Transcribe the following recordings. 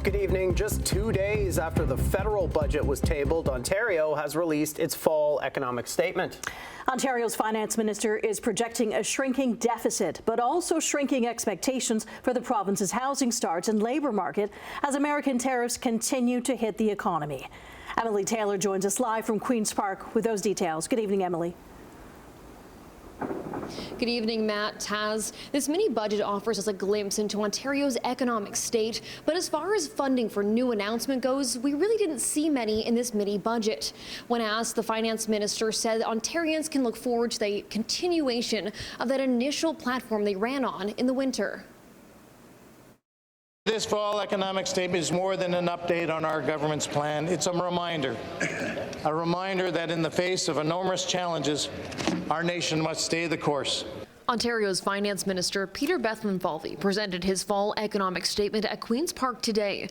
Good evening. Just 2 days after the federal budget was tabled, Ontario has released its fall economic statement. Ontario's finance minister is projecting a shrinking deficit, but also shrinking expectations for the province's housing starts and labour market as American tariffs continue to hit the economy. Emily Taylor joins us live from Queen's Park with those details. Good evening, Emily. Good evening, Matt, Taz. This mini budget offers us a glimpse into Ontario's economic state, but as far as funding for new announcement goes, we really didn't see many in this mini budget. When asked, the finance minister said Ontarians can look forward to the continuation of that initial platform they ran on in the winter. This fall economic statement is more than an update on our government's plan. It's a reminder that in the face of enormous challenges, our nation must stay the course. Ontario's Finance Minister Peter Bethlenfalvy presented his fall economic statement at Queen's Park today,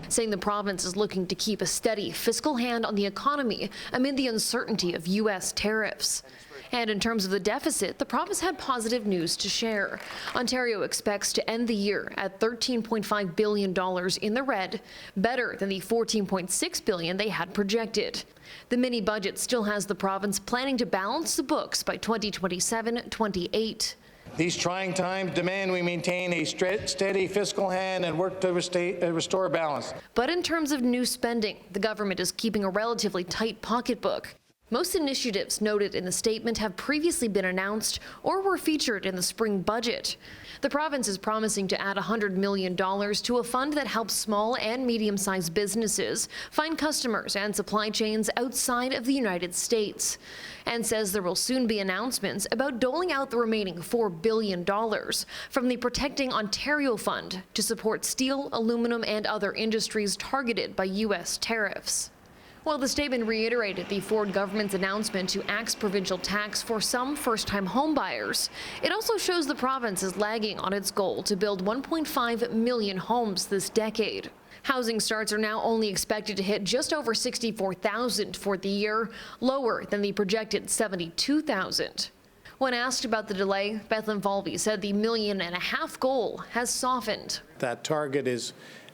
saying the province is looking to keep a steady fiscal hand on the economy amid the uncertainty of U.S. tariffs. And in terms of the deficit, the province had positive news to share. Ontario expects to end the year at $13.5 billion in the red, better than the $14.6 billion they had projected. The mini budget still has the province planning to balance the books by 2027-28. These trying times demand we maintain a steady fiscal hand and work to restore balance. But in terms of new spending, the government is keeping a relatively tight pocketbook. Most initiatives noted in the statement have previously been announced or were featured in the spring budget. The province is promising to add $100 million to a fund that helps small and medium-sized businesses find customers and supply chains outside of the United States, and says there will soon be announcements about doling out the remaining $4 billion from the Protecting Ontario Fund to support steel, aluminum, and other industries targeted by U.S. tariffs. While the statement reiterated the Ford government's announcement to axe provincial tax for some first-time homebuyers, it also shows the province is lagging on its goal to build 1.5 million homes this decade. Housing starts are now only expected to hit just over 64,000 for the year, lower than the projected 72,000. When asked about the delay, Bethlenfalvy said the 1.5 million goal has softened. That target is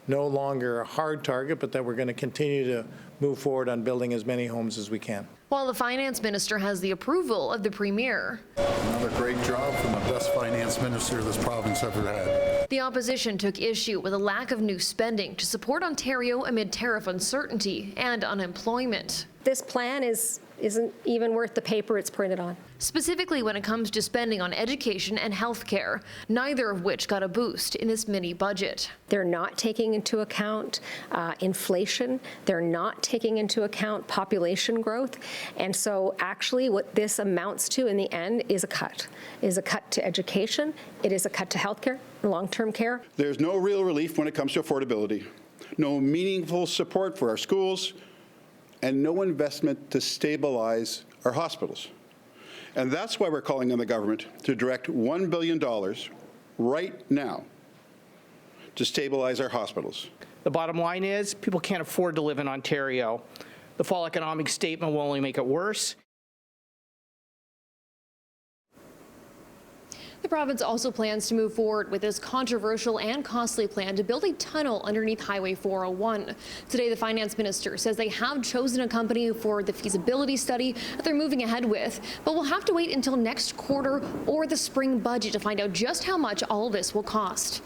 no longer a hard target, but that we're going to continue to move forward on building as many homes as we can. While the finance minister has the approval of the premier. Another great job from the best finance minister this province ever had. The opposition took issue with a lack of new spending to support Ontario amid tariff uncertainty and unemployment. This plan isn't even worth the paper it's printed on. Specifically when it comes to spending on education and health care, neither of which got a boost in this mini budget. They're not taking into account inflation. They're not taking into account population growth. And so actually what this amounts to in the end is a cut. It is a cut to education. It is a cut to health care, long-term care. There's no real relief when it comes to affordability, no meaningful support for our schools, and no investment to stabilize our hospitals. And that's why we're calling on the government to direct $1 billion right now to stabilize our hospitals. The bottom line is people can't afford to live in Ontario. The fall economic statement will only make it worse. The province also plans to move forward with this controversial and costly plan to build a tunnel underneath Highway 401. Today, the finance minister says they have chosen a company for the feasibility study that they're moving ahead with, but we'll have to wait until next quarter or the spring budget to find out just how much all of this will cost.